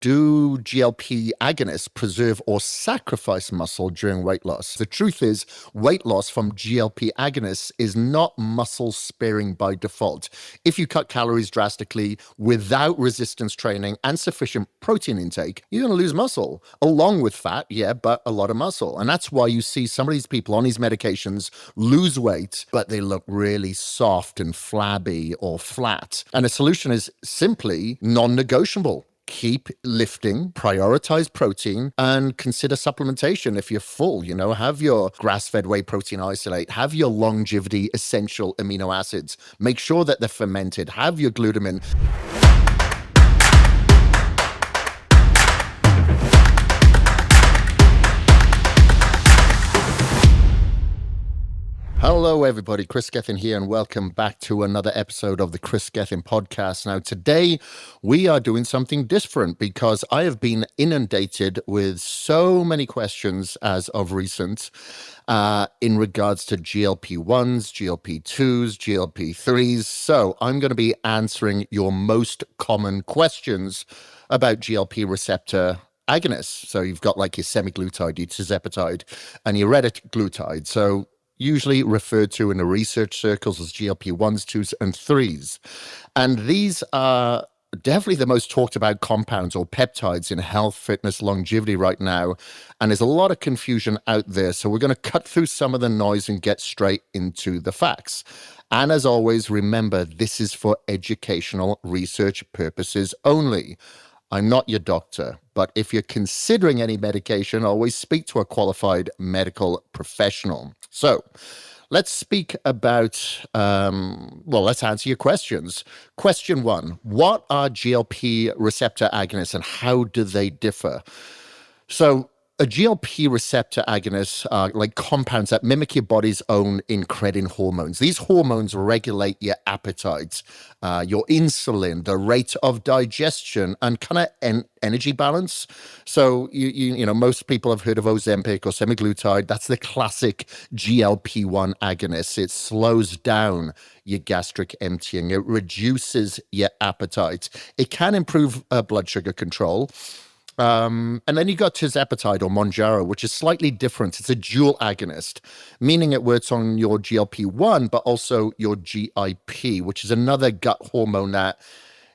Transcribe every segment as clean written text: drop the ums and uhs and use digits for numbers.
Do GLP agonists preserve or sacrifice muscle during weight loss? The truth is, weight loss from GLP agonists is not muscle sparing by default. If you cut calories drastically without resistance training and sufficient protein intake, you're going to lose muscle, along with fat, yeah, but a lot of muscle. And that's why you see some of these people on these medications lose weight, but they look really soft and flabby or flat. And the solution is simply non-negotiable. Keep lifting, prioritize protein, and consider supplementation if you're full. Have your grass-fed whey protein isolate, have your longevity essential amino acids, make sure that they're fermented, have your glutamine. Hello, everybody. Kris Gethin here, and welcome back to another episode of the Kris Gethin Podcast. Now, today we are doing something different because I have been inundated with so many questions as of recent in regards to GLP-1s, GLP-2s, GLP-3s. So I'm going to be answering your most common questions about GLP receptor agonists. So you've got like your semaglutide, your tirzepatide, and your retatrutide. So usually referred to in the research circles as GLP-1s, 2s, and 3s. And these are definitely the most talked about compounds or peptides in health, fitness, longevity right now. And there's a lot of confusion out there. So we're going to cut through some of the noise and get straight into the facts. And as always, remember, this is for educational research purposes only. I'm not your doctor, but if you're considering any medication, always speak to a qualified medical professional. So let's speak about, let's answer your questions. Question one, what are GLP receptor agonists and how do they differ? So a GLP receptor agonist are like compounds that mimic your body's own incretin hormones. These hormones regulate your appetite, your insulin, the rate of digestion, and kind of energy balance. So, you know, most people have heard of Ozempic or semaglutide. That's the classic GLP-1 agonist. It slows down your gastric emptying. It reduces your appetite. It can improve blood sugar control. And then you got tirzepatide or Mounjaro, which is slightly different. It's a dual agonist, meaning it works on your GLP-1, but also your GIP, which is another gut hormone that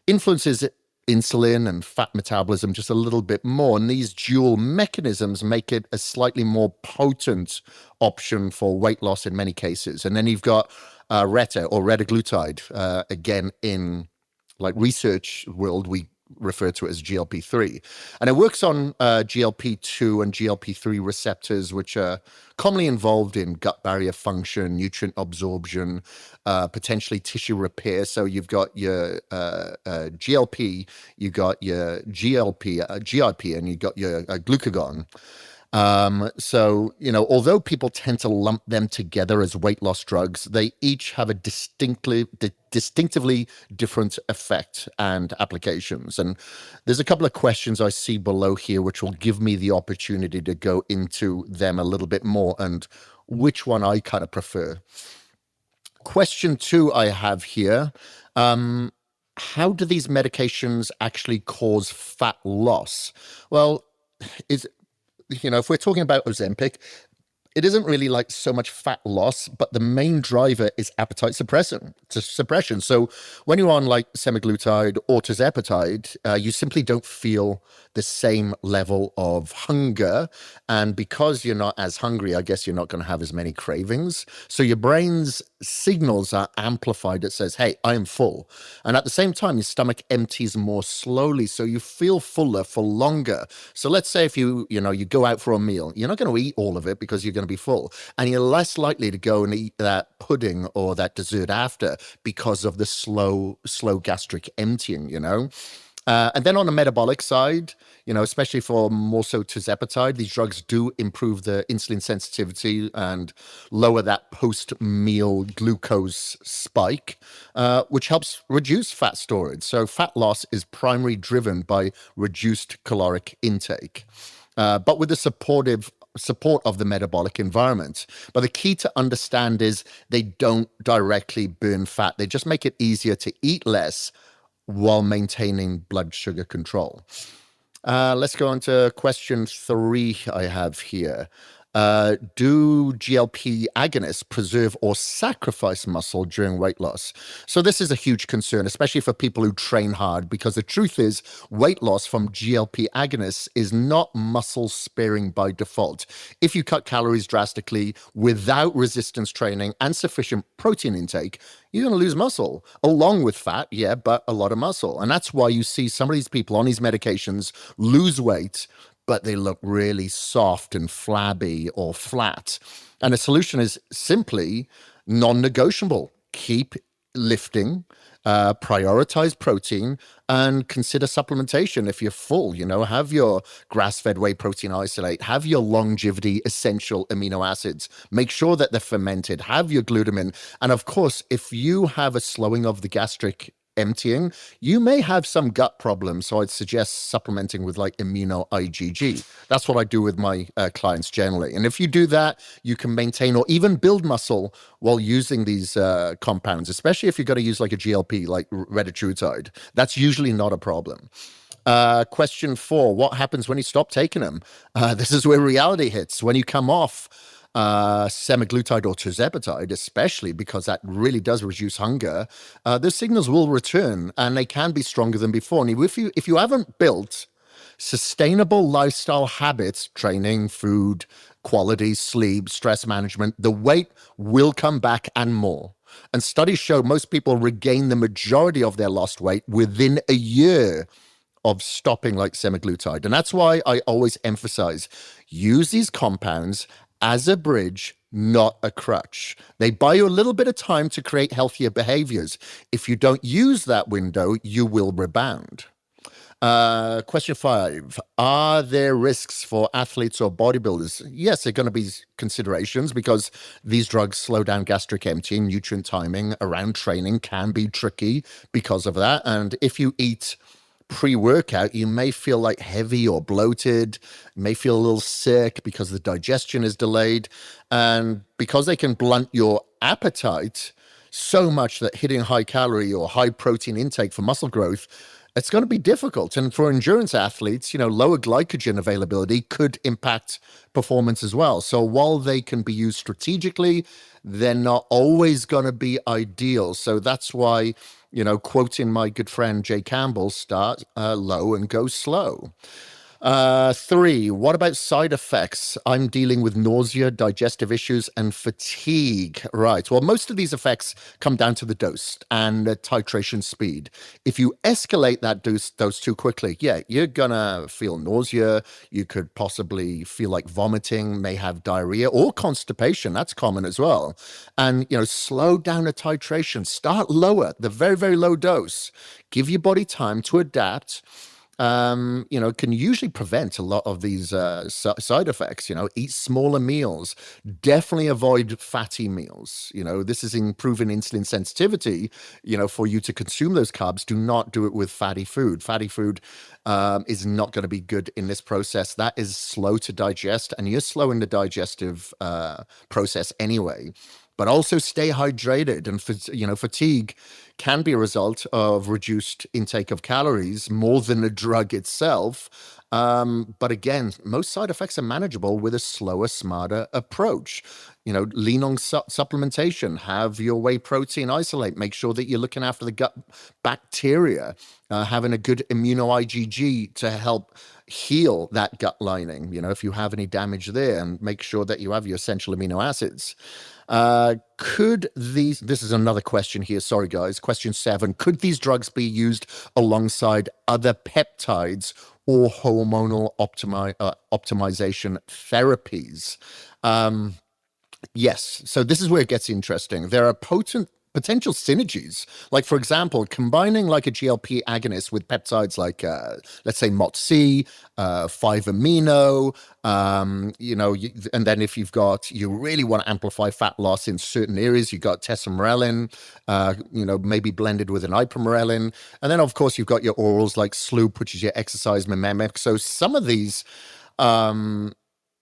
influences insulin and fat metabolism just a little bit more. And these dual mechanisms make it a slightly more potent option for weight loss in many cases. And then you've got retaglutide, again, in like research world, we refer to it as GLP-3. And it works on GLP-2 and GLP-3 receptors, which are commonly involved in gut barrier function, nutrient absorption, potentially tissue repair. So you've got your GLP, you've got your GIP, and you've got your glucagon. So, you know, although people tend to lump them together as weight loss drugs, they each have a distinctively different effect and applications. And there's a couple of questions I see below here, which will give me the opportunity to go into them a little bit more and which one I kind of prefer. Question two I have here, how do these medications actually cause fat loss? Well, if we're talking about Ozempic, it isn't really like so much fat loss, but the main driver is appetite suppression. So when you're on like semaglutide or tirzepatide, you simply don't feel the same level of hunger. And because you're not as hungry, I guess you're not going to have as many cravings. So your brain's signals are amplified. It says, hey, I am full. And at the same time, your stomach empties more slowly. So you feel fuller for longer. So let's say if you go out for a meal, you're not going to eat all of it because you're going to be full. And you're less likely to go and eat that pudding or that dessert after because of the slow gastric emptying, And then on the metabolic side, especially for more so tirzepatide, these drugs do improve the insulin sensitivity and lower that post-meal glucose spike, which helps reduce fat storage. So fat loss is primarily driven by reduced caloric intake, but with the support of the metabolic environment. But the key to understand is they don't directly burn fat. They just make it easier to eat less while maintaining blood sugar control. Let's go on to question 3 I have here. Do GLP agonists preserve or sacrifice muscle during weight loss? So this is a huge concern, especially for people who train hard, because the truth is weight loss from GLP agonists is not muscle sparing by default. If you cut calories drastically without resistance training and sufficient protein intake, you're going to lose muscle along with fat, yeah, but a lot of muscle. And that's why you see some of these people on these medications lose weight, but they look really soft and flabby or flat. And the solution is simply non-negotiable. Keep lifting, prioritize protein, and consider supplementation if you're full. Have your grass-fed whey protein isolate, have your longevity essential amino acids, make sure that they're fermented, have your glutamine. And of course, if you have a slowing of the gastric emptying, you may have some gut problems. So I'd suggest supplementing with like immuno IgG. That's what I do with my clients generally. And if you do that, you can maintain or even build muscle while using these compounds, especially if you're going to use like a GLP, like retatrutide. That's usually not a problem. Question 4, what happens when you stop taking them? This is where reality hits. When you come off semaglutide or tirzepatide, especially because that really does reduce hunger, the signals will return and they can be stronger than before. And if you haven't built sustainable lifestyle habits, training, food, quality, sleep, stress management, the weight will come back and more. And studies show most people regain the majority of their lost weight within a year of stopping like semaglutide. And that's why I always emphasize, use these compounds as a bridge, not a crutch. They buy you a little bit of time to create healthier behaviors. If you don't use that window, you will rebound. Question 5, are there risks for athletes or bodybuilders? Yes, there are going to be considerations because these drugs slow down gastric emptying, nutrient timing around training can be tricky because of that. And if you eat pre-workout, you may feel like heavy or bloated, may feel a little sick because the digestion is delayed. And because they can blunt your appetite so much that hitting high calorie or high protein intake for muscle growth, it's going to be difficult. And for endurance athletes, lower glycogen availability could impact performance as well. So while they can be used strategically, they're not always going to be ideal. So that's why, quoting my good friend Jay Campbell, start low and go slow. 3, what about side effects? I'm dealing with nausea, digestive issues, and fatigue. Right. Well, most of these effects come down to the dose and titration speed. If you escalate that dose too quickly, yeah, you're going to feel nausea. You could possibly feel like vomiting, may have diarrhea or constipation. That's common as well. And, slow down the titration. Start lower, the very, very low dose. Give your body time to adapt. Can usually prevent a lot of these side effects. Eat smaller meals, definitely avoid fatty meals. This is improving insulin sensitivity, for you to consume those carbs. Do not do it with fatty food. Fatty food is not going to be good in this process. That is slow to digest, and you're slowing the digestive process anyway. But also stay hydrated. And fatigue can be a result of reduced intake of calories more than the drug itself. But again, most side effects are manageable with a slower, smarter approach. Lean on supplementation, have your whey protein isolate, make sure that you're looking after the gut bacteria, having a good immuno IgG to help heal that gut lining, if you have any damage there, and make sure that you have your essential amino acids. This is another question here, sorry guys, question 7, could these drugs be used alongside other peptides or hormonal optimization therapies? Yes, so this is where it gets interesting. There are potential synergies. Like, for example, combining like a GLP agonist with peptides like, let's say, MOTC, 5-amino, and then if you really want to amplify fat loss in certain areas, you've got tesamorelin, maybe blended with an ipamorelin. And then, of course, you've got your orals like Sloop, which is your exercise mimemic. So some of these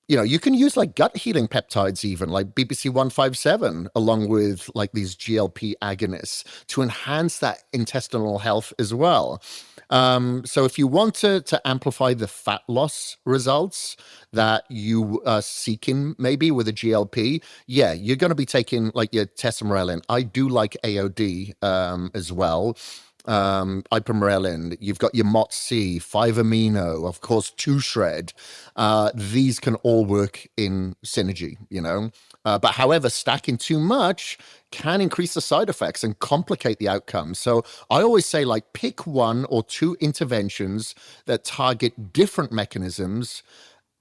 You can use like gut healing peptides, even like BBC 157, along with like these GLP agonists to enhance that intestinal health as well. So if you want to amplify the fat loss results that you are seeking, maybe with a GLP, yeah, you're going to be taking like your tesamorelin. I do like AOD as well. Ipamorelin, you've got your MOTS-C, 5-amino, of course, 2-shred. These can all work in synergy. But however, stacking too much can increase the side effects and complicate the outcome. So I always say, like, pick one or two interventions that target different mechanisms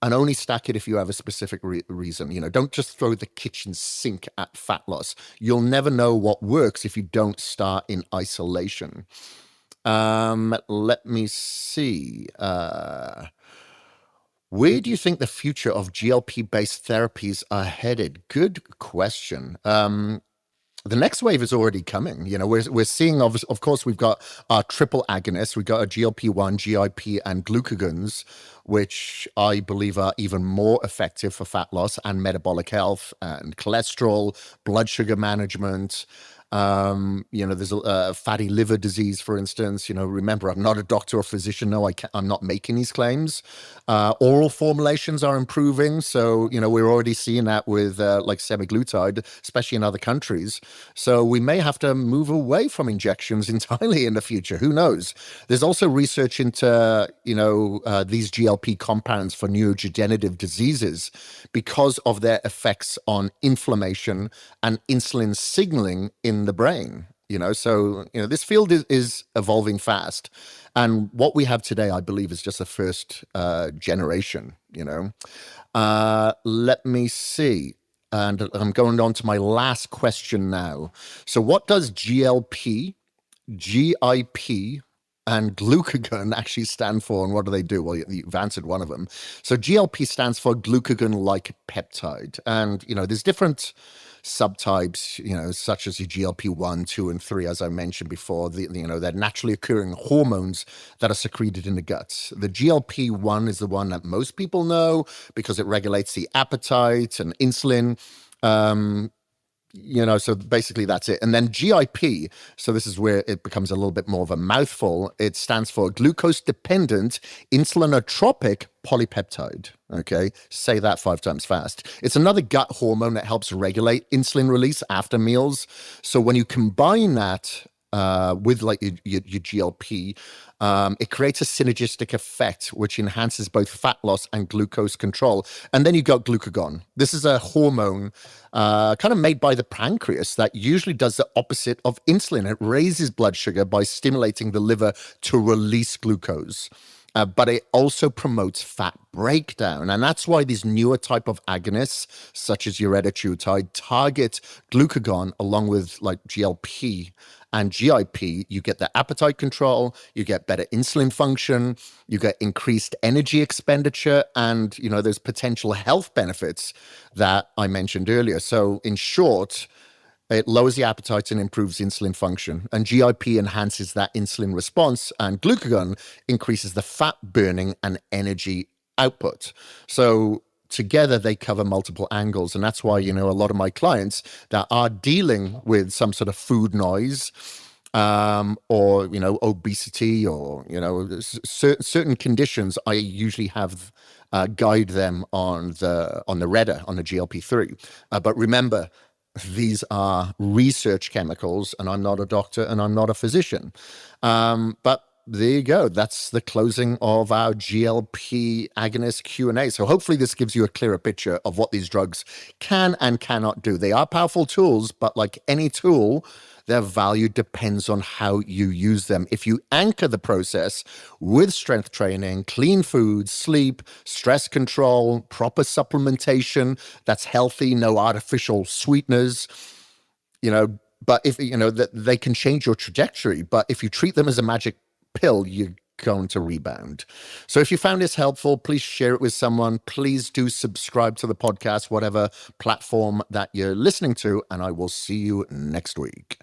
and only stack it if you have a specific reason. Don't just throw the kitchen sink at fat loss. You'll never know what works if you don't start in isolation. Let me see. Where do you think the future of GLP-based therapies are headed? Good question. The next wave is already coming. We're seeing, of course, we've got our triple agonists. We've got a GLP-1, GIP, and glucagons, which I believe are even more effective for fat loss and metabolic health and cholesterol, blood sugar management. There's a fatty liver disease, for instance. Remember, I'm not a doctor or physician. No, I'm not making these claims. Oral formulations are improving. So, we're already seeing that with like semaglutide, especially in other countries. So we may have to move away from injections entirely in the future. Who knows? There's also research into, these GLP compounds for neurodegenerative diseases because of their effects on inflammation and insulin signaling in the brain. So this field is evolving fast, and what we have today, I believe, is just the first generation. Let me see, and I'm going on to my last question now. So what does GLP, GIP, and glucagon actually stand for, and what do they do? Well, you've answered one of them. So GLP stands for glucagon-like peptide, and there's different subtypes, such as your GLP-1, 2, and 3, as I mentioned before. They're naturally occurring hormones that are secreted in the guts. The GLP-1 is the one that most people know because it regulates the appetite and insulin. So basically that's it. And then GIP, so this is where it becomes a little bit more of a mouthful. It stands for glucose-dependent insulinotropic polypeptide. Okay, say that 5 times fast. It's another gut hormone that helps regulate insulin release after meals. So when you combine that with like your GLP, it creates a synergistic effect which enhances both fat loss and glucose control. And then you got glucagon. This is a hormone kind of made by the pancreas that usually does the opposite of insulin. It raises blood sugar by stimulating the liver to release glucose. But it also promotes fat breakdown. And that's why these newer type of agonists, such as your retatrutide, target glucagon along with like GLP and GIP. You get the appetite control, you get better insulin function, you get increased energy expenditure, and, there's potential health benefits that I mentioned earlier. So in short, it lowers the appetite and improves insulin function. And GIP enhances that insulin response, and glucagon increases the fat burning and energy output. So together, they cover multiple angles. And that's why, a lot of my clients that are dealing with some sort of food noise, or, obesity, or, certain conditions, I usually have guide them on the Reta, on the GLP-3. But remember, these are research chemicals, and I'm not a doctor and I'm not a physician. But there you go. That's the closing of our GLP agonist Q&A. So hopefully this gives you a clearer picture of what these drugs can and cannot do. They are powerful tools, but like any tool, their value depends on how you use them. If you anchor the process with strength training, clean food, sleep, stress control, proper supplementation that's healthy, no artificial sweeteners, but if, that they can change your trajectory. But if you treat them as a magic pill, you're going to rebound. So if you found this helpful, please share it with someone. Please do subscribe to the podcast, whatever platform that you're listening to, and I will see you next week.